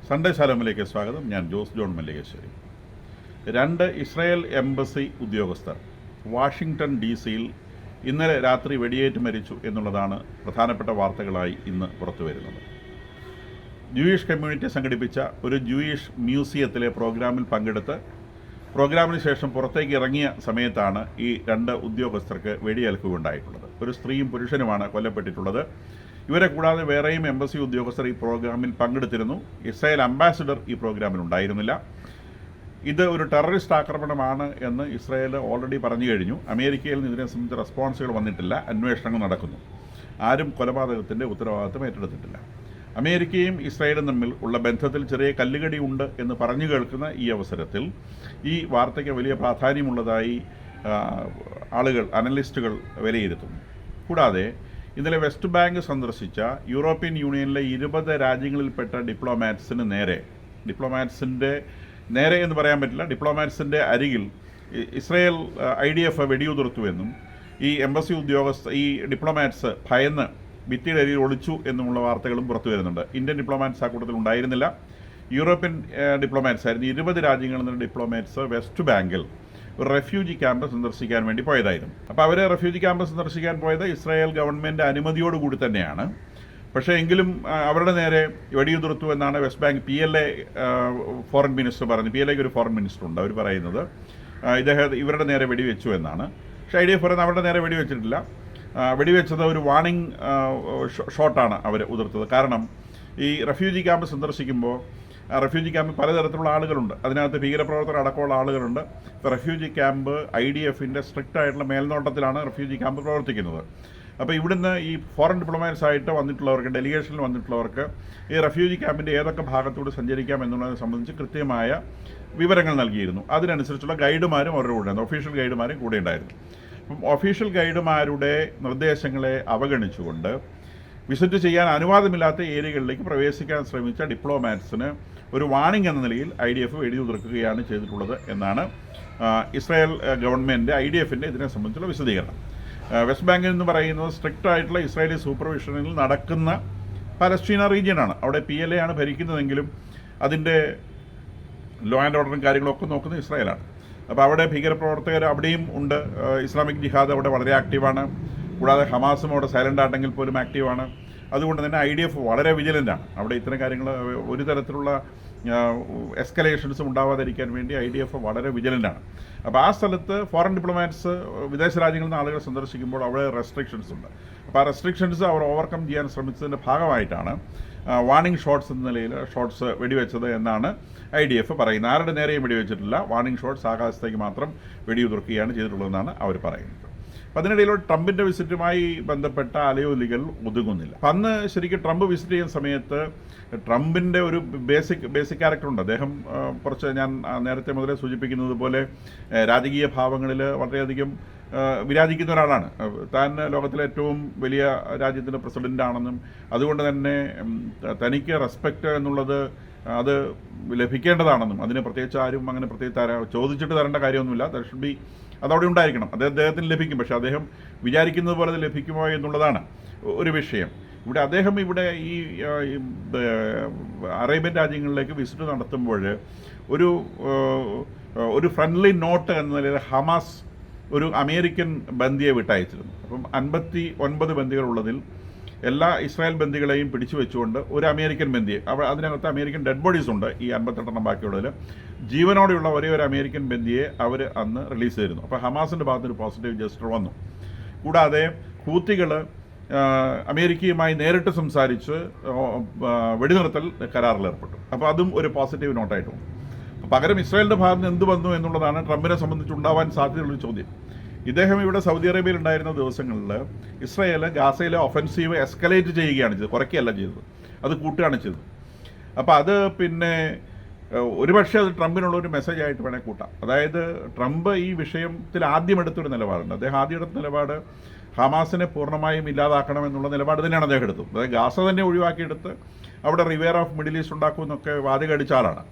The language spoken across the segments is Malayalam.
സൺഡേ ശാലോമിലേക്ക് സ്വാഗതം. ഞാൻ Jose John Mallikassery. 2 Israel embassy ഉദ്യോഗസ്ഥർ വാഷിംഗ്ടൺ DC-യിൽ ഇന്നലെ രാത്രി വെടിയേറ്റ് മരിച്ചു എന്നുള്ളതാണ് പ്രധാനപ്പെട്ട വാർത്തകളായി ഇന്ന് പുറത്തു വരുന്നത്. ജൂയിഷ് കമ്മ്യൂണിറ്റി സംഘടിപ്പിച്ച ഒരു ജൂയിഷ് മ്യൂസിയത്തിലെ പ്രോഗ്രാമിൽ പങ്കെടുത്ത് പ്രോഗ്രാമിന് ശേഷം പുറത്തേക്ക് ഇറങ്ങിയ സമയത്താണ് ഈ 2 ഉദ്യോഗസ്ഥർക്ക് വെടിയേൽക്കുകയുണ്ടായിട്ടുള്ളത്. ഒരു സ്ത്രീയും പുരുഷനുമാണ് കൊല്ലപ്പെട്ടിട്ടുള്ളത്. ഇവരെ കൂടാതെ വേറെയും എംബസി ഉദ്യോഗസ്ഥർ ഈ പ്രോഗ്രാമിൽ പങ്കെടുത്തിരുന്നു. ഇസ്രായേൽ അംബാസിഡർ ഈ പ്രോഗ്രാമിൽ ഉണ്ടായിരുന്നില്ല. ഇത് ഒരു ടെററിസ്റ്റ് ആക്രമണമാണ് എന്ന് ഇസ്രായേൽ ഓൾറെഡി പറഞ്ഞു കഴിഞ്ഞു. അമേരിക്കയിൽ നിന്ന് ഇതിനെ സംബന്ധിച്ച് റെസ്പോൺസുകൾ വന്നിട്ടില്ല. അന്വേഷണങ്ങൾ നടക്കുന്നു. ആരും കൊലപാതകത്തിൻ്റെ ഉത്തരവാദിത്വം ഏറ്റെടുത്തിട്ടില്ല. അമേരിക്കയും ഇസ്രായേലും തമ്മിൽ ഉള്ള ബന്ധത്തിൽ ചെറിയ കല്ലുകടി ഉണ്ട് എന്ന് പറഞ്ഞു കേൾക്കുന്ന ഈ അവസരത്തിൽ ഈ വാർത്തയ്ക്ക് വലിയ പ്രാധാന്യമുള്ളതായി ആളുകൾ, അനലിസ്റ്റുകൾ വിലയിരുത്തുന്നു. കൂടാതെ ഇന്നലെ വെസ്റ്റ് ബാങ്ക് സന്ദർശിച്ച യൂറോപ്യൻ യൂണിയനിലെ 20 രാജ്യങ്ങളിൽപ്പെട്ട ഡിപ്ലോമാറ്റ്സിൻ്റെ നേരെ എന്ന് പറയാൻ പറ്റില്ല, ഡിപ്ലോമാറ്റ്സിൻ്റെ അരികിൽ ഇസ്രായേൽ IDF വെടിയുതിർത്തുവെന്നും ഈ എംബസി ഈ ഡിപ്ലോമാറ്റ്സ് ഭയന്ന് ഭിത്തിയുടെ അരികിൽ ഒളിച്ചു എന്നുമുള്ള വാർത്തകളും പുറത്തു വരുന്നുണ്ട്. ഇന്ത്യൻ ഡിപ്ലോമാറ്റ്സ് ആ കൂട്ടത്തിൽ ഉണ്ടായിരുന്നില്ല. യൂറോപ്യൻ ഡിപ്ലോമാറ്റ്സ് ആയിരുന്നു. 20 രാജ്യങ്ങളിൽ നിന്ന് ഡിപ്ലോമാറ്റ്സ് വെസ്റ്റ് ബാങ്കിൽ ഒരു റെഫ്യൂജി ക്യാമ്പ് സന്ദർശിക്കാൻ വേണ്ടി പോയതായിരുന്നു. അപ്പോൾ അവർ റെഫ്യൂജി ക്യാമ്പ് സന്ദർശിക്കാൻ പോയത് ഇസ്രായേൽ ഗവൺമെൻറ് അനുമതിയോടുകൂടി തന്നെയാണ്. പക്ഷേ എങ്കിലും അവരുടെ നേരെ വെടിയുതിർത്തു എന്നാണ് west bank PLA foreign minister പറഞ്ഞു. PLAക്ക് ഒരു ഫോറിൻ മിനിസ്റ്റർ ഉണ്ട്. അവർ പറയുന്നത് ഇവരുടെ നേരെ വെടിവെച്ചു എന്നാണ്. പക്ഷേ IDF പറയുന്നത് അവരുടെ നേരെ വെടിവെച്ചിട്ടില്ല. വെടിവെച്ചത് ഒരു വാർണിംഗ് ഷോട്ടാണ് അവർ ഉതിർത്തത്. കാരണം ഈ റെഫ്യൂജി ക്യാമ്പ് സന്ദർശിക്കുമ്പോൾ റെഫ്യൂജി ക്യാമ്പിൽ പലതരത്തിലുള്ള ആളുകളുണ്ട്. അതിനകത്ത് ഭീകരപ്രവർത്തകർ അടക്കമുള്ള ആളുകളുണ്ട്. ഇപ്പോൾ റെഫ്യൂജി ക്യാമ്പ് IDFൻ്റെ സ്ട്രിക്റ്റ് ആയിട്ടുള്ള മേൽനോട്ടത്തിലാണ് റെഫ്യൂജി ക്യാമ്പ് പ്രവർത്തിക്കുന്നത്. അപ്പോൾ ഇവിടുന്ന് ഈ ഫോറിൻ ഡിപ്ലോമാറ്റ്സ് ആയിട്ട് വന്നിട്ടുള്ളവർക്ക്, ഡെലിഗേഷനിൽ വന്നിട്ടുള്ളവർക്ക് ഈ റെഫ്യൂജി ക്യാമ്പിൻ്റെ ഏതൊക്കെ ഭാഗത്തൂടെ സഞ്ചരിക്കാം എന്നുള്ളതിനെ സംബന്ധിച്ച് കൃത്യമായ വിവരങ്ങൾ നൽകിയിരുന്നു. അതിനനുസരിച്ചുള്ള ഗൈഡുമാരും അവരുടെ കൂടെ ഉണ്ടായിരുന്നു. ഒഫീഷ്യൽ ഗൈഡുമാരും കൂടെ ഉണ്ടായിരുന്നു. അപ്പം ഒഫീഷ്യൽ ഗൈഡുമാരുടെ നിർദ്ദേശങ്ങളെ അവഗണിച്ചുകൊണ്ട് വിസിറ്റ് ചെയ്യാൻ അനുവാദമില്ലാത്ത ഏരിയകളിലേക്ക് പ്രവേശിക്കാൻ ശ്രമിച്ച ഡിപ്ലോമാറ്റ്സിന് ഒരു വാണിംഗ് എന്ന നിലയിൽ IDF വെടിയുതിർക്കുകയാണ് ചെയ്തിട്ടുള്ളത് എന്നാണ് ഇസ്രായേൽ ഗവൺമെൻറ് IDFൻ്റെ ഇതിനെ സംബന്ധിച്ചുള്ള വിശദീകരണം. വെസ്റ്റ് ബാങ്കിൽ എന്ന് പറയുന്നത് സ്ട്രിക്റ്റ് ആയിട്ടുള്ള ഇസ്രായേലി സൂപ്പർവിഷനിൽ നടക്കുന്ന പലസ്തീന റീജിയനാണ്. അവിടെ PLA ആണ് ഭരിക്കുന്നതെങ്കിലും അതിൻ്റെ ലോ ആൻഡ് ഓർഡറും കാര്യങ്ങളൊക്കെ നോക്കുന്നത് ഇസ്രായേലാണ്. അപ്പോൾ അവിടെ ഭീകരപ്രവർത്തകർ അവിടെയും ഉണ്ട്. ഇസ്ലാമിക് ജിഹാദ് അവിടെ വളരെ ആക്റ്റീവാണ്. കൂടാതെ ഹമാസും അവിടെ സൈലൻ്റ് ആണെങ്കിൽ പോലും ആക്റ്റീവാണ്. അതുകൊണ്ട് തന്നെ IDF വളരെ വിജിലൻ്റാണ്. അവിടെ ഇത്തരം കാര്യങ്ങൾ ഒരു തരത്തിലുള്ള എസ്കലേഷൻസും ഉണ്ടാവാതിരിക്കാൻ വേണ്ടി IDF വളരെ വിജിലൻ്റാണ്. അപ്പോൾ ആ സ്ഥലത്ത് ഫോറിൻ ഡിപ്ലോമാറ്റ്സ് വിദേശ രാജ്യങ്ങളിൽ നിന്ന് ആളുകൾ സന്ദർശിക്കുമ്പോൾ അവിടെ റെസ്ട്രിക്ഷൻസ് ഉണ്ട്. അപ്പോൾ ആ റെസ്ട്രിക്ഷൻസ് അവർ ഓവർകം ചെയ്യാൻ ശ്രമിച്ചതിൻ്റെ ഭാഗമായിട്ടാണ് വാർണിംഗ് ഷോട്ട്സ് എന്ന നിലയിൽ ഷോട്ട്സ് വെടിവെച്ചത് എന്നാണ് IDF പറയുന്നത്. ആരുടെ നേരെയും വെടിവെച്ചിട്ടില്ല. വാർണിംഗ് ഷോട്ട്സ് ആകാശത്തേക്ക് മാത്രം വെടിയുതിർക്കുകയാണ് ചെയ്തിട്ടുള്ളതെന്നാണ് അവർ പറയുന്നത്. അപ്പം അതിനിടയിൽ ട്രംപിൻ്റെ വിസിറ്റുമായി ബന്ധപ്പെട്ട അലയൊലികൾ ഒതുങ്ങുന്നില്ല. അപ്പം അന്ന് ശരിക്കും ട്രംപ് വിസിറ്റ് ചെയ്യുന്ന സമയത്ത് ട്രംപിൻ്റെ ഒരു ബേസിക് ക്യാരക്ടറുണ്ട്. അദ്ദേഹം കുറച്ച് ഞാൻ നേരത്തെ മുതലേ സൂചിപ്പിക്കുന്നത് പോലെ രാജകീയ ഭാവങ്ങളിൽ വളരെയധികം വിരാജിക്കുന്ന ഒരാളാണ്. താൻ ലോകത്തിലെ ഏറ്റവും വലിയ രാജ്യത്തിൻ്റെ പ്രസിഡൻ്റാണെന്നും അതുകൊണ്ട് തന്നെ തനിക്ക് റെസ്പെക്റ്റ് എന്നുള്ളത് അത് ലഭിക്കേണ്ടതാണെന്നും അതിന് പ്രത്യേകിച്ച് ആരും അങ്ങനെ ചോദിച്ചിട്ട് തരേണ്ട കാര്യമൊന്നുമില്ല. ദാറ്റ് ഷുഡ് ബി, അതവിടെ ഉണ്ടായിരിക്കണം. അദ്ദേഹത്തിന് ലഭിക്കും. പക്ഷേ അദ്ദേഹം വിചാരിക്കുന്നത് പോലെ അത് ലഭിക്കുമോ എന്നുള്ളതാണ് ഒരു വിഷയം. അദ്ദേഹം ഇവിടെ ഈ അറേബ്യൻ രാജ്യങ്ങളിലേക്ക് വിസിറ്റ് നടത്തുമ്പോൾ ഒരു ഫ്രണ്ട്ലി നോട്ട് എന്ന നിലയിൽ ഹമാസ് ഒരു അമേരിക്കൻ ബന്ദിയെ വിട്ടയച്ചിരുന്നു. അപ്പം 59 ബന്ദികളുള്ളതിൽ എല്ലാ ഇസ്രായേൽ ബന്ദികളെയും പിടിച്ചു വെച്ചുകൊണ്ട് ഒരു അമേരിക്കൻ ബന്ദിയെ, അതിനകത്ത് അമേരിക്കൻ ഡെഡ് ബോഡീസ് ഉണ്ട്. ഈ 58 ബാക്കിയുള്ളതിൽ ജീവനോടെയുള്ള ഒരേ ഒരു അമേരിക്കൻ ബന്ദിയെ അവർ അന്ന് റിലീസ് ചെയ്തിരുന്നു. അപ്പോൾ ഹമാസിൻ്റെ ഭാഗത്തൊരു പോസിറ്റീവ് ജസ്റ്റർ വന്നു. കൂടാതെ ഹൂത്തികൾ അമേരിക്കയുമായി നേരിട്ട് സംസാരിച്ച് വെടിനിർത്തൽ കരാറിൽ ഏർപ്പെട്ടു. അപ്പോൾ അതും ഒരു പോസിറ്റീവ് നോട്ടായിട്ട് വന്നു. പകരം ഇസ്രായേലിൻ്റെ ഭാഗത്ത് നിന്ന് എന്ത് വന്നു എന്നുള്ളതാണ് ട്രംപിനെ സംബന്ധിച്ചുണ്ടാവാൻ സാധ്യതയുള്ളൊരു ചോദ്യം. ഇദ്ദേഹം ഇവിടെ സൗദി അറേബ്യയിൽ ഉണ്ടായിരുന്ന ദിവസങ്ങളിൽ ഇസ്രായേൽ ഗാസയിലെ ഒഫൻസീവ് എസ്കലേറ്റ് ചെയ്യുകയാണ് ചെയ്തത്, കുറയ്ക്കുകയല്ല ചെയ്തത്, അത് കൂട്ടുകയാണ് ചെയ്തത്. അപ്പോൾ അത് പിന്നെ ഒരുപക്ഷെ അത് ട്രംപിനുള്ളൊരു മെസ്സേജായിട്ട് വേണേൽ കൂട്ടാം. അതായത് ട്രംപ് ഈ വിഷയത്തിൽ ആദ്യം എടുത്തൊരു നിലപാടുണ്ട്. അദ്ദേഹം ആദ്യം എടുത്ത നിലപാട് ഹമാസിനെ പൂർണ്ണമായും ഇല്ലാതാക്കണമെന്നുള്ള നിലപാട് തന്നെയാണ് അദ്ദേഹം എടുത്തത്. അതായത് ഗാസ തന്നെ ഒഴിവാക്കിയെടുത്ത് അവിടെ റിവെയർ ഓഫ് മിഡിൽ ഈസ്റ്റ് ഉണ്ടാക്കുമെന്നൊക്കെ വാദികടിച്ച ആളാണ്.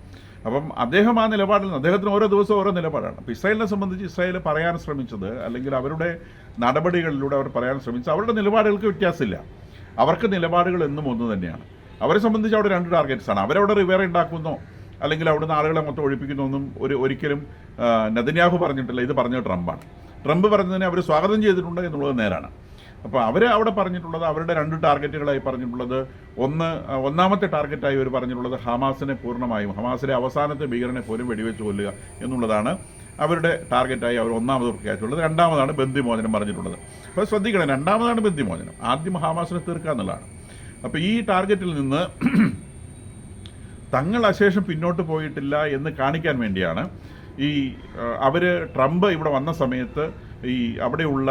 അപ്പം അദ്ദേഹം ആ നിലപാടിൽ നിന്ന്, അദ്ദേഹത്തിന് ഓരോ ദിവസവും ഓരോ നിലപാടാണ്. അപ്പോൾ ഇസ്രായേലിനെ സംബന്ധിച്ച് ഇസ്രായേൽ പറയാൻ ശ്രമിച്ചത്, അല്ലെങ്കിൽ അവരുടെ നടപടികളിലൂടെ അവർ പറയാൻ ശ്രമിച്ചത്, അവരുടെ നിലപാടുകൾക്ക് വ്യത്യാസമില്ല. അവർക്ക് നിലപാടുകൾ എന്നും ഒന്ന് തന്നെയാണ്. അവരെ സംബന്ധിച്ച് അവിടെ 2 ടാർഗറ്റ്സാണ്. അവരവിടെ റിവേർ ഉണ്ടാക്കുന്നോ അല്ലെങ്കിൽ അവിടുന്ന് ആളുകളെ മൊത്തം ഒഴിപ്പിക്കുന്നൊന്നും ഒരിക്കലും നെതന്യാഹു പറഞ്ഞിട്ടില്ല. ഇത് പറഞ്ഞത് ട്രംപാണ്. ട്രംപ് പറഞ്ഞതിനെ അവർ സ്വാഗതം ചെയ്തിട്ടുണ്ട് എന്നുള്ളത് നേരാണ്. അപ്പോൾ അവർ അവിടെ പറഞ്ഞിട്ടുള്ളത് അവരുടെ 2 ടാർഗറ്റുകളായി പറഞ്ഞിട്ടുള്ളത് ഒന്നാമത്തെ ടാർഗറ്റായി അവർ പറഞ്ഞിട്ടുള്ളത് ഹമാസിനെ പൂർണ്ണമായും, ഹമാസിലെ അവസാനത്തെ ഭീകരനെ പോലും വെടിവെച്ച് കൊല്ലുക എന്നുള്ളതാണ് അവരുടെ ടാർഗറ്റായി അവർ ഒന്നാമത് പ്രഖ്യാപിച്ചിട്ടുള്ളത്. രണ്ടാമതാണ് ബന്ദിമോചനം പറഞ്ഞിട്ടുള്ളത്. അപ്പോൾ ശ്രദ്ധിക്കണം, രണ്ടാമതാണ് ബന്ദിമോചനം, ആദ്യം ഹമാസിനെ തീർക്കുക എന്നുള്ളതാണ്. അപ്പോൾ ഈ ടാർഗറ്റിൽ നിന്ന് തങ്ങൾ അശേഷം പിന്നോട്ട് പോയിട്ടില്ല എന്ന് കാണിക്കാൻ വേണ്ടിയാണ് അവർ ട്രംപ് ഇവിടെ വന്ന സമയത്ത് അവിടെയുള്ള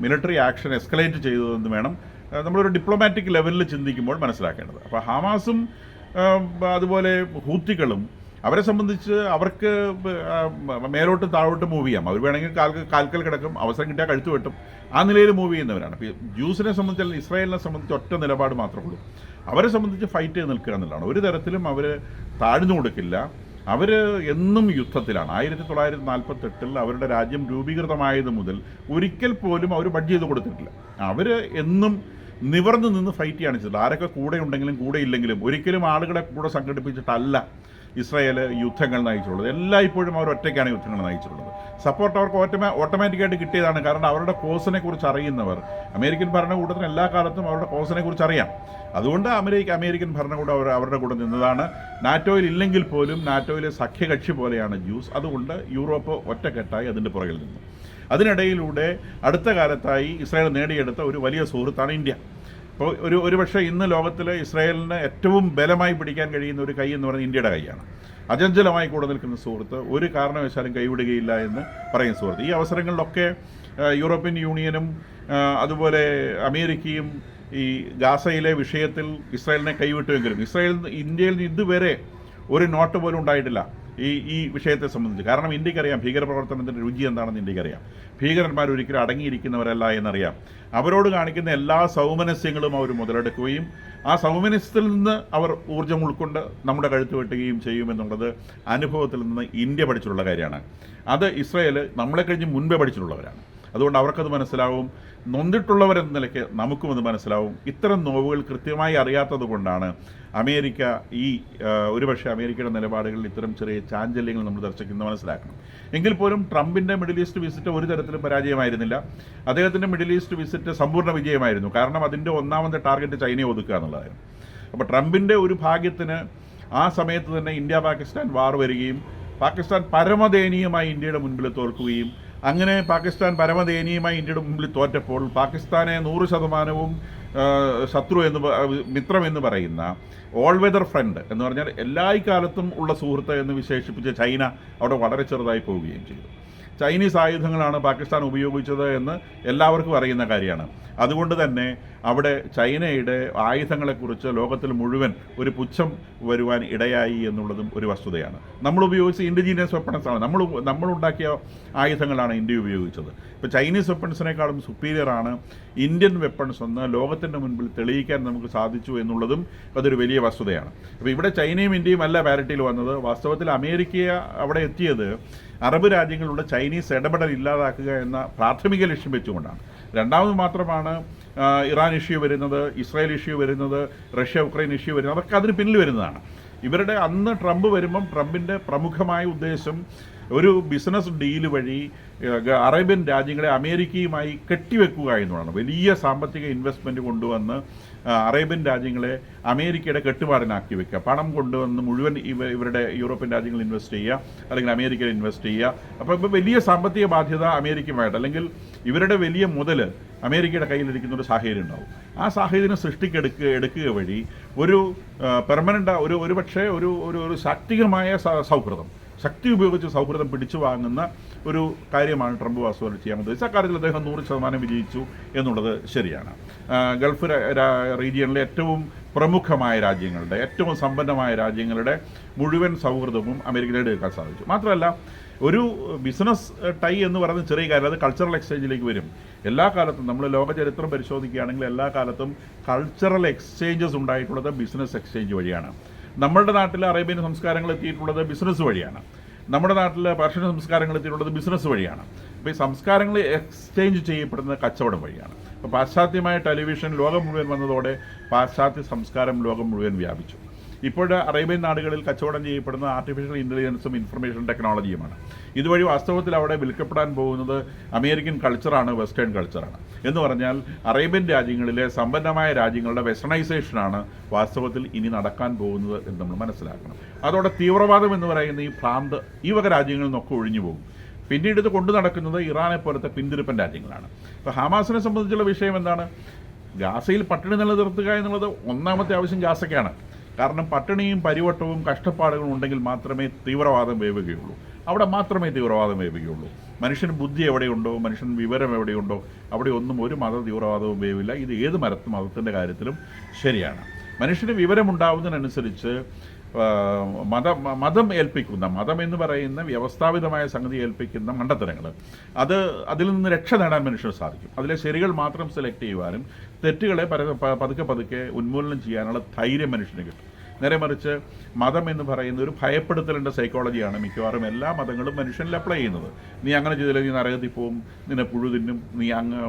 മിലിറ്ററി ആക്ഷൻ എസ്കലേറ്റ് ചെയ്തതെന്ന് വേണം നമ്മളൊരു ഡിപ്ലോമാറ്റിക് ലെവലിൽ ചിന്തിക്കുമ്പോൾ മനസ്സിലാക്കേണ്ടത്. അപ്പോൾ ഹമാസും അതുപോലെ ഹൂത്തികളും അവരെ സംബന്ധിച്ച് അവർക്ക് മേലോട്ട് താഴോട്ട് മൂവ് ചെയ്യാം. അവർ വേണമെങ്കിൽ കാൽക്കൽ കിടക്കും, അവസരം കിട്ടിയാൽ കഴുത്ത് വെട്ടും, ആ നിലയിൽ മൂവ് ചെയ്യുന്നവരാണ്. അപ്പോൾ ജ്യൂസിനെ സംബന്ധിച്ച്, ഇസ്രായേലിനെ സംബന്ധിച്ച് ഒറ്റ നിലപാട് മാത്രമേ ഉള്ളൂ. അവരെ സംബന്ധിച്ച് ഫൈറ്റ് ചെയ്ത് നിൽക്കുക എന്നുള്ളതാണ്. ഒരു തരത്തിലും അവർ താഴ്ന്നു കൊടുക്കില്ല. അവർ എന്നും യുദ്ധത്തിലാണ്. 1948 അവരുടെ രാജ്യം രൂപീകൃതമായത് മുതൽ ഒരിക്കൽ പോലും അവർ ബഡ്ജ് ചെയ്ത് കൊടുത്തിട്ടില്ല. അവർ എന്നും നിവർന്നു നിന്ന് ഫൈറ്റ് ചെയ്യാണ് ചെയ്തത്. ആരൊക്കെ കൂടെ ഉണ്ടെങ്കിലും കൂടെ ഇല്ലെങ്കിലും ഒരിക്കലും ആളുകളെ കൂടെ സംഘടിപ്പിച്ചിട്ടല്ല ഇസ്രായേൽ യുദ്ധങ്ങൾ നയിച്ചിട്ടുള്ളത്. എല്ലായ്പ്പോഴും അവർ ഒറ്റയ്ക്കാണ് യുദ്ധങ്ങൾ നയിച്ചിട്ടുള്ളത്. സപ്പോർട്ട് അവർക്ക് ഓട്ടോമാറ്റിക്കായിട്ട് കിട്ടിയതാണ്. കാരണം അവരുടെ കോസിനെ കുറിച്ച് അറിയുന്നവർ, അമേരിക്കൻ ഭരണകൂടത്തിന് എല്ലാ കാലത്തും അവരുടെ കോസിനെ കുറിച്ച് അറിയാം. അതുകൊണ്ട് അമേരിക്കൻ ഭരണകൂടം അവരുടെ കൂടെ നിന്നതാണ്. നാറ്റോയിൽ ഇല്ലെങ്കിൽ പോലും നാറ്റോയിലെ സഖ്യകക്ഷി പോലെയാണ് ജ്യൂസ്. അതുകൊണ്ട് യൂറോപ്പ് ഒറ്റക്കെട്ടായി അതിൻ്റെ പുറകിൽ നിന്നു. അതിനിടയിലൂടെ അടുത്ത കാലത്തായി ഇസ്രായേൽ നേടിയെടുത്ത ഒരു വലിയ സുഹൃത്താണ് ഇന്ത്യ. അപ്പോൾ ഒരുപക്ഷെ ഇന്ന് ലോകത്തിൽ ഇസ്രായേലിന് ഏറ്റവും ബലമായി പിടിക്കാൻ കഴിയുന്ന ഒരു കൈ എന്ന് പറയുന്നത് ഇന്ത്യയുടെ കൈയാണ്. അചഞ്ചലമായി കൂടെ നിൽക്കുന്ന സുഹൃത്ത്, ഒരു കാരണവശാലും കൈവിടുകയില്ല എന്ന് പറയുന്ന സുഹൃത്ത്. ഈ അവസരങ്ങളിലൊക്കെ യൂറോപ്യൻ യൂണിയനും അതുപോലെ അമേരിക്കയും ഈ ഗാസയിലെ വിഷയത്തിൽ ഇസ്രായേലിനെ കൈവിട്ടുവെങ്കിലും ഇന്ത്യയിൽ നിന്ന് ഇതുവരെ ഒരു നോട്ട് പോലും ഉണ്ടായിട്ടില്ല ഈ വിഷയത്തെ സംബന്ധിച്ച്. കാരണം ഇന്ത്യക്കറിയാം ഭീകരപ്രവർത്തനത്തിൻ്റെ രുചി എന്താണെന്ന് ഇന്ത്യക്കറിയാം. ഭീകരന്മാർ ഒരിക്കലും അടങ്ങിയിരിക്കുന്നവരല്ല എന്നറിയാം. അവരോട് കാണിക്കുന്ന എല്ലാ സൗമനസ്യങ്ങളും അവർ മുതലെടുക്കുകയും ആ സൗമനസ്യത്തിൽ നിന്ന് അവർ ഊർജ്ജം ഉൾക്കൊണ്ട് നമ്മുടെ കഴുത്ത് വെട്ടുകയും ചെയ്യുമെന്നുള്ളത് അനുഭവത്തിൽ നിന്ന് ഇന്ത്യ പഠിച്ചിട്ടുള്ള കാര്യമാണ്. അത് ഇസ്രായേൽ നമ്മളെ കഴിഞ്ഞ് മുൻപേ പഠിച്ചിട്ടുള്ളവരാണ്. അതുകൊണ്ട് അവർക്കത് മനസ്സിലാവും. നൊന്തിട്ടുള്ളവരെന്ന നിലയ്ക്ക് നമുക്കും അത് മനസ്സിലാവും. ഇത്തരം നോവുകൾ കൃത്യമായി അറിയാത്തത് കൊണ്ടാണ് അമേരിക്ക ഒരുപക്ഷെ അമേരിക്കയുടെ നിലപാടുകളിൽ ഇത്തരം ചെറിയ ചാഞ്ചല്യങ്ങൾ നമ്മൾ ദർശിക്കുന്നത് മനസ്സിലാക്കണം. എങ്കിൽ പോലും ട്രംപിൻ്റെ മിഡിൽ ഈസ്റ്റ് വിസിറ്റ് ഒരു തരത്തിലും പരാജയമായിരുന്നില്ല. അദ്ദേഹത്തിൻ്റെ മിഡിൽ ഈസ്റ്റ് വിസിറ്റ് സമ്പൂർണ്ണ വിജയമായിരുന്നു. കാരണം അതിൻ്റെ ഒന്നാമത്തെ ടാർഗറ്റ് ചൈനയെ ഒതുക്കുക എന്നുള്ളതായിരുന്നു. അപ്പോൾ ട്രംപിൻ്റെ ഒരു ഭാഗ്യത്തിന് ആ സമയത്ത് തന്നെ ഇന്ത്യ പാകിസ്ഥാൻ വാർ വരികയും പാകിസ്ഥാൻ പരമദയനീയമായി ഇന്ത്യയുടെ മുൻപിൽ തോൽക്കുകയും അങ്ങനെ പാകിസ്ഥാൻ പരമദയനീയമായി ഇന്ത്യയുടെ മുമ്പിൽ തോറ്റപ്പോൾ പാകിസ്ഥാനെ 100% ശത്രു മിത്രം എന്ന് പറയുന്ന ഓൾ വെതർ ഫ്രണ്ട് എന്ന് പറഞ്ഞാൽ എല്ലായ്ക്കാലത്തും ഉള്ള സുഹൃത്ത് എന്ന് വിശേഷിപ്പിച്ച ചൈന അവിടെ വളരെ ചെറുതായി പോവുകയും ചെയ്തു. ചൈനീസ് ആയുധങ്ങളാണ് പാകിസ്ഥാൻ ഉപയോഗിച്ചത് എന്ന് എല്ലാവർക്കും അറിയുന്ന കാര്യമാണ്. അതുകൊണ്ട് തന്നെ അവിടെ ചൈനയുടെ ആയുധങ്ങളെക്കുറിച്ച് ലോകത്തിൽ മുഴുവൻ ഒരു പുച്ഛം വരുവാൻ ഇടയായി എന്നുള്ളതും ഒരു വസ്തുതയാണ്. നമ്മൾ ഉപയോഗിച്ച ഇൻഡിജീനിയസ് വെപ്പൺസാണ്, നമ്മളുണ്ടാക്കിയ ആയുധങ്ങളാണ് ഇന്ത്യ ഉപയോഗിച്ചത്. ഇപ്പോൾ ചൈനീസ് വെപ്പൺസിനേക്കാളും സുപ്പീരിയറാണ് ഇന്ത്യൻ വെപ്പൺസ് എന്ന് ലോകത്തിൻ്റെ മുൻപിൽ തെളിയിക്കാൻ നമുക്ക് സാധിച്ചു എന്നുള്ളതും അതൊരു വലിയ വസ്തുതയാണ്. അപ്പോൾ ഇവിടെ ചൈനയും ഇന്ത്യയും അല്ല പാരിറ്റിയിൽ വന്നത്. വാസ്തവത്തിൽ അമേരിക്ക അവിടെ എത്തിയത് അറബ് രാജ്യങ്ങളിലുള്ള ചൈനീസ് ഇടപെടൽ ഇല്ലാതാക്കുക എന്ന പ്രാഥമിക ലക്ഷ്യം വെച്ചുകൊണ്ടാണ്. രണ്ടാമത് മാത്രമാണ് ഇറാൻ ഇഷ്യൂ വരുന്നത്, ഇസ്രായേൽ ഇഷ്യൂ വരുന്നത്, റഷ്യ ഉക്രൈൻ ഇഷ്യൂ വരുന്നത്. അതൊക്കെ അതിന് പിന്നിൽ വരുന്നതാണ്. ഇവരുടെ അന്ന് ട്രംപ് വരുമ്പം ട്രംപിൻ്റെ പ്രമുഖമായ ഉദ്ദേശം ഒരു ബിസിനസ് ഡീല് വഴി അറേബ്യൻ രാജ്യങ്ങളെ അമേരിക്കയുമായി കെട്ടിവെക്കുക എന്നുള്ളതാണ്. വലിയ സാമ്പത്തിക ഇൻവെസ്റ്റ്മെൻറ്റ് കൊണ്ടുവന്ന് അറേബ്യൻ രാജ്യങ്ങളെ അമേരിക്കയുടെ കെട്ടുപാടിനാക്കി വെക്കുക. പണം കൊണ്ടുവന്ന് മുഴുവൻ ഇവരുടെ യൂറോപ്യൻ രാജ്യങ്ങൾ ഇൻവെസ്റ്റ് ചെയ്യുക, അല്ലെങ്കിൽ അമേരിക്കയിൽ ഇൻവെസ്റ്റ് ചെയ്യുക. അപ്പോൾ ഇപ്പോൾ വലിയ സാമ്പത്തിക ബാധ്യത അമേരിക്കയുമായിട്ട്, അല്ലെങ്കിൽ ഇവരുടെ വലിയ മുതൽ അമേരിക്കയുടെ കയ്യിലിരിക്കുന്ന ഒരു സാഹചര്യം ഉണ്ടാവും. ആ സാഹചര്യം എടുക്കുക വഴി ഒരു പെർമനൻ്റ് ഒരു പക്ഷേ ഒരു ശാക്തികമായ സൗഹൃദം, ശക്തി ഉപയോഗിച്ച് സൗഹൃദം പിടിച്ചു വാങ്ങുന്ന ഒരു കാര്യമാണ് ട്രംപ് വാസ്തവത്തിൽ ചെയ്യാൻ ഉദ്ദേശിച്ചത്. അക്കാര്യത്തിൽ അദ്ദേഹം 100% വിജയിച്ചു എന്നുള്ളത് ശരിയാണ്. ഗൾഫ് റീജിയണിലെ ഏറ്റവും പ്രമുഖമായ രാജ്യങ്ങളുടെ, ഏറ്റവും സമ്പന്നമായ രാജ്യങ്ങളുടെ മുഴുവൻ സൗഹൃദവും അമേരിക്ക നേടിയെടുക്കാൻ സാധിച്ചു. മാത്രമല്ല ഒരു ബിസിനസ് ടൈ എന്ന് പറയുന്നത് ചെറിയ കാര്യം, അത് കൾച്ചറൽ എക്സ്ചേഞ്ചിലേക്ക് വരും. എല്ലാ കാലത്തും നമ്മൾ ലോക ചരിത്രം പരിശോധിക്കുകയാണെങ്കിൽ എല്ലാ കാലത്തും കൾച്ചറൽ എക്സ്ചേഞ്ചസ് ഉണ്ടായിട്ടുള്ളത് ബിസിനസ് എക്സ്ചേഞ്ച് വഴിയാണ്. നമ്മളുടെ നാട്ടിൽ അറേബ്യൻ സംസ്കാരങ്ങൾ എത്തിയിട്ടുള്ളത് ബിസിനസ് വഴിയാണ്. നമ്മുടെ നാട്ടിൽ പേർഷ്യൻ സംസ്കാരങ്ങൾ എത്തിയിട്ടുള്ളത് ബിസിനസ് വഴിയാണ്. അപ്പോൾ ഈ സംസ്കാരങ്ങൾ എക്സ്ചേഞ്ച് ചെയ്യപ്പെടുന്നത് കച്ചവടം വഴിയാണ്. അപ്പോൾ പാശ്ചാത്യമായ ടെലിവിഷൻ ലോകം മുഴുവൻ വന്നതോടെ പാശ്ചാത്യ സംസ്കാരം ലോകം മുഴുവൻ വ്യാപിച്ചു. ഇപ്പോഴത്തെ അറേബ്യൻ നാടുകളിൽ കച്ചവടം ചെയ്യപ്പെടുന്ന ആർട്ടിഫിഷ്യൽ ഇൻ്റലിജൻസും ഇൻഫർമേഷൻ ടെക്നോളജിയുമാണ്. ഇതുവഴി വാസ്തവത്തിൽ അവിടെ വിൽക്കപ്പെടാൻ പോകുന്നത് അമേരിക്കൻ കൾച്ചറാണ്, വെസ്റ്റേൺ കൾച്ചറാണ്. എന്ന് പറഞ്ഞാൽ അറേബ്യൻ രാജ്യങ്ങളിലെ സമ്പന്നമായ രാജ്യങ്ങളുടെ വെസ്റ്റേണൈസേഷനാണ് വാസ്തവത്തിൽ ഇനി നടക്കാൻ പോകുന്നത് എന്ന് നമ്മൾ മനസ്സിലാക്കണം. അതോടെ തീവ്രവാദം എന്ന് പറയുന്ന ഈ ഭ്രാന്ത് ഈ വക രാജ്യങ്ങളിൽ നിന്നൊക്കെ ഒഴിഞ്ഞു പോകും. പിന്നീട് ഇത് കൊണ്ടു നടക്കുന്നത് ഇറാനെ പോലത്തെ പിന്തിരിപ്പൻ രാജ്യങ്ങളാണ്. ഇപ്പോൾ ഹമാസിനെ സംബന്ധിച്ചുള്ള വിഷയം എന്താണ്? ഗാസയിൽ പട്ടിണി നിലനിർത്തുക എന്നുള്ളത് ഒന്നാമത്തെ ആവശ്യം ഗാസയ്ക്കാണ്. കാരണം പട്ടിണിയും പരിവട്ടവും കഷ്ടപ്പാടുകളും ഉണ്ടെങ്കിൽ മാത്രമേ തീവ്രവാദം വേവുകയുള്ളൂ. അവിടെ മാത്രമേ തീവ്രവാദം വേവുകയുള്ളൂ. മനുഷ്യന് ബുദ്ധി എവിടെയുണ്ടോ, മനുഷ്യൻ വിവരം എവിടെയുണ്ടോ, അവിടെ ഒന്നും ഒരു മത തീവ്രവാദവും വേവില്ല. ഇത് ഏത് മതത്തിൻ്റെ കാര്യത്തിലും ശരിയാണ്. മനുഷ്യന് വിവരമുണ്ടാവുന്നതിനനുസരിച്ച് മതം ഏൽപ്പിക്കുന്ന, മതം എന്ന് പറയുന്ന വ്യവസ്ഥാപിതമായ സംഗതി ഏൽപ്പിക്കുന്ന മണ്ടത്തരങ്ങൾ, അതിൽ നിന്ന് രക്ഷ നേടാൻ മനുഷ്യന് സാധിക്കും. അതിലെ ശരികൾ മാത്രം സെലക്ട് ചെയ്യുവാനും തെറ്റുകളെ പതുക്കെ ഉന്മൂലനം ചെയ്യാനുള്ള ധൈര്യം മനുഷ്യന് കിട്ടും. നേരെ മറിച്ച് മതം എന്ന് പറയുന്ന ഒരു ഭയപ്പെടുത്തലിൻ്റെ സൈക്കോളജിയാണ് മിക്കവാറും എല്ലാ മതങ്ങളും മനുഷ്യനിൽ അപ്ലൈ ചെയ്യുന്നത്. നീ അങ്ങനെ ചെയ്തില്ല, നീ നരകത്തിൽ പോവും, നിന്നെ പുഴു തിന്നും, നീ അങ്ങ്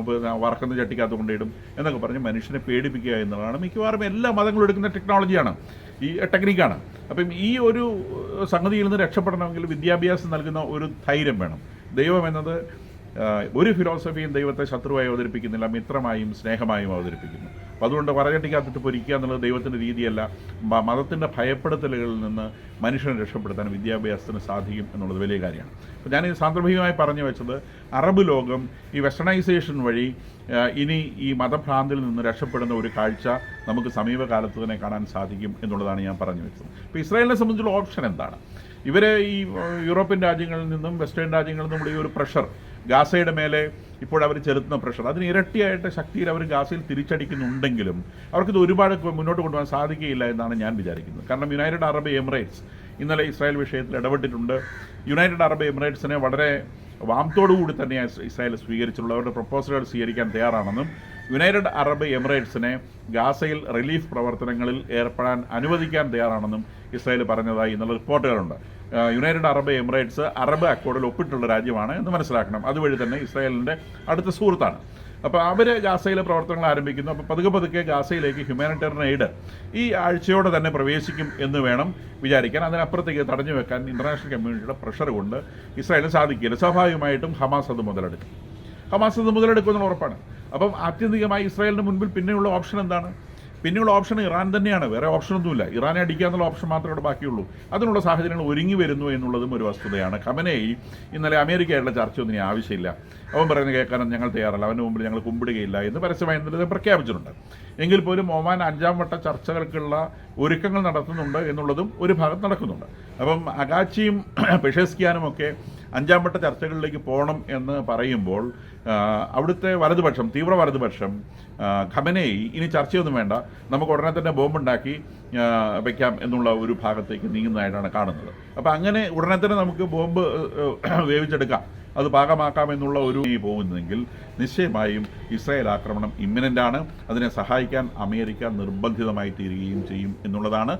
വറക്കുന്ന ചട്ടിക്കകത്ത് കൊണ്ടിടും എന്നൊക്കെ പറഞ്ഞ് മനുഷ്യനെ പേടിപ്പിക്കുക എന്നുള്ളതാണ് മിക്കവാറും എല്ലാ മതങ്ങളും എടുക്കുന്ന ടെക്നോളജിയാണ്, ഈ ടെക്നിക്കാണ്. അപ്പം ഈ ഒരു സംഗതിയിൽ നിന്ന് രക്ഷപ്പെടണമെങ്കിൽ വിദ്യാഭ്യാസം നൽകുന്ന ഒരു ധൈര്യം വേണം. ദൈവം എന്നത് ഒരു ഫിലോസഫിയും ദൈവത്തെ ശത്രുവായി അവതരിപ്പിക്കുന്നില്ല, മിത്രമായും സ്നേഹമായും അവതരിപ്പിക്കുന്നു. അപ്പോൾ അതുകൊണ്ട് വറചട്ടിക്കകത്തിട്ട് പൊരിക്കുക എന്നുള്ളത് ദൈവത്തിൻ്റെ രീതിയല്ല. മതത്തിൻ്റെ ഭയപ്പെടുത്തലുകളിൽ നിന്ന് മനുഷ്യനെ രക്ഷപ്പെടുത്താൻ വിദ്യാഭ്യാസത്തിന് സാധിക്കും എന്നുള്ളത് വലിയ കാര്യമാണ്. അപ്പോൾ ഞാനിത് സാന്ദർഭികമായി പറഞ്ഞു വെച്ചത്, അറബ് ലോകം ഈ വെസ്റ്റേണൈസേഷൻ വഴി ഇനി ഈ മതഭ്രാന്തിൽ നിന്ന് രക്ഷപ്പെടുന്ന ഒരു കാഴ്ച നമുക്ക് സമീപകാലത്ത് തന്നെ കാണാൻ സാധിക്കും എന്നുള്ളതാണ് ഞാൻ പറഞ്ഞു വെച്ചത്. ഇപ്പോൾ ഇസ്രായേലിനെ സംബന്ധിച്ചുള്ള ഓപ്ഷൻ എന്താണ്? ഇവരെ ഈ യൂറോപ്യൻ രാജ്യങ്ങളിൽ നിന്നും വെസ്റ്റേൺ രാജ്യങ്ങളിൽ നിന്നും ഈ ഒരു പ്രഷർ, ഗാസയുടെ മേലെ ഇപ്പോഴവർ ചെലുത്തുന്ന പ്രഷർ, അതിന് ഇരട്ടിയായിട്ട് ശക്തിയിൽ അവർ ഗാസയിൽ തിരിച്ചടിക്കുന്നുണ്ടെങ്കിലും അവർക്കിത് ഒരുപാട് മുന്നോട്ട് കൊണ്ടുപോകാൻ സാധിക്കുകയില്ല എന്നാണ് ഞാൻ വിചാരിക്കുന്നത്. കാരണം യുണൈറ്റഡ് അറബ് എമിറേറ്റ്സ് ഇന്നലെ ഇസ്രായേൽ വിഷയത്തിൽ ഇടപെട്ടിട്ടുണ്ട്. യുണൈറ്റഡ് അറബ് എമിറേറ്റ്സിനെ വളരെ വാമത്തോടുകൂടി തന്നെയാണ് ഇസ്രായേൽ സ്വീകരിച്ചിട്ടുള്ളത്. അവരുടെ പ്രപ്പോസലുകൾ സ്വീകരിക്കാൻ തയ്യാറാണെന്നും യുണൈറ്റഡ് അറബ് എമിറേറ്റ്സിനെ ഗാസയിൽ റിലീഫ് പ്രവർത്തനങ്ങളിൽ ഏർപ്പെടാൻ അനുവദിക്കാൻ തയ്യാറാണെന്നും ഇസ്രായേൽ പറഞ്ഞതായി എന്നുള്ള റിപ്പോർട്ടുകളുണ്ട്. യുണൈറ്റഡ് അറബ് എമിറേറ്റ്സ് അറബ് അക്കോർഡിൽ ഒപ്പിട്ടുള്ള രാജ്യമാണ് എന്ന് മനസ്സിലാക്കണം. അതുവഴി തന്നെ ഇസ്രായേലിൻ്റെ അടുത്ത സുഹൃത്താണ്. അപ്പോൾ അവർ ഗാസയിലെ പ്രവർത്തനങ്ങൾ ആരംഭിക്കുന്നു. അപ്പോൾ പതുക്കെ ഗാസയിലേക്ക് ഹ്യൂമാനിറ്റേറിയൻ എയ്ഡ് ഈ ആഴ്ചയോടെ തന്നെ പ്രവേശിക്കും എന്ന് വേണം വിചാരിക്കാൻ. അതിനപ്പുറത്തേക്ക് തടഞ്ഞു വെക്കാൻ ഇൻ്റർനാഷണൽ കമ്മ്യൂണിറ്റിയുടെ പ്രഷർ കൊണ്ട് ഇസ്രായേലിന് സാധിക്കില്ല. സ്വാഭാവികമായിട്ടും ഹമാസ് അത് മുതലെടുക്കുമെന്നുള്ള ഉറപ്പാണ്. അപ്പം ആത്യന്തികമായി ഇസ്രായേലിന് മുൻപിൽ പിന്നെയുള്ള ഓപ്ഷൻ എന്താണ്? പിന്നെയുള്ള ഓപ്ഷൻ ഇറാൻ തന്നെയാണ്. വേറെ ഓപ്ഷനൊന്നുമില്ല. ഇറാനെ അടിക്കുക എന്നുള്ള ഓപ്ഷൻ മാത്രമേ ഇവിടെ ബാക്കിയുള്ളൂ. അതിനുള്ള സാഹചര്യങ്ങൾ ഒരുങ്ങി വരുന്നു എന്നുള്ളതും ഒരു വസ്തുതയാണ്. ഖമനേയി ഇന്നലെ അമേരിക്കയായിട്ടുള്ള ചർച്ചയൊന്നും ഇനി ആവശ്യമില്ല, അവൻ പറയുന്നത് കേൾക്കാനും ഞങ്ങൾ തയ്യാറല്ല, അവൻ്റെ മുമ്പിൽ ഞങ്ങൾ കുമ്പിടുകയില്ല എന്ന് പരസ്യമായി ഇന്നലെ പ്രഖ്യാപിച്ചിട്ടുണ്ട്. എങ്കിൽ പോലും ഒമാൻ 5ാം വട്ട ചർച്ചകൾക്കുള്ള ഒരുക്കങ്ങൾ നടത്തുന്നുണ്ട് എന്നുള്ളതും ഒരു ഭാഗത്ത് നടക്കുന്നുണ്ട്. അപ്പം അഗാച്ചിയും പെഷേസ്കിയാനും ഒക്കെ 5ാം വട്ട ചർച്ചകളിലേക്ക് പോകണം എന്ന് പറയുമ്പോൾ അവിടുത്തെ വലതുപക്ഷം, തീവ്ര വലതുപക്ഷം, ഖമനേയി ഇനി ചർച്ചയൊന്നും വേണ്ട, നമുക്ക് ഉടനെ തന്നെ ബോംബുണ്ടാക്കി വയ്ക്കാം എന്നുള്ള ഒരു ഭാഗത്തേക്ക് നീങ്ങുന്നതായിട്ടാണ് കാണുന്നത്. അപ്പോൾ അങ്ങനെ ഉടനെ തന്നെ നമുക്ക് ബോംബ് വേവിച്ചെടുക്കാം, അത് പാകമാക്കാം എന്നുള്ള ഒരു പോകുന്നതെങ്കിൽ നിശ്ചയമായും ഇസ്രായേൽ ആക്രമണം ഇമ്മിനൻ്റാണ്. അതിനെ സഹായിക്കാൻ അമേരിക്ക നിർബന്ധിതമായി തീരുകയും ചെയ്യും എന്നുള്ളതാണ്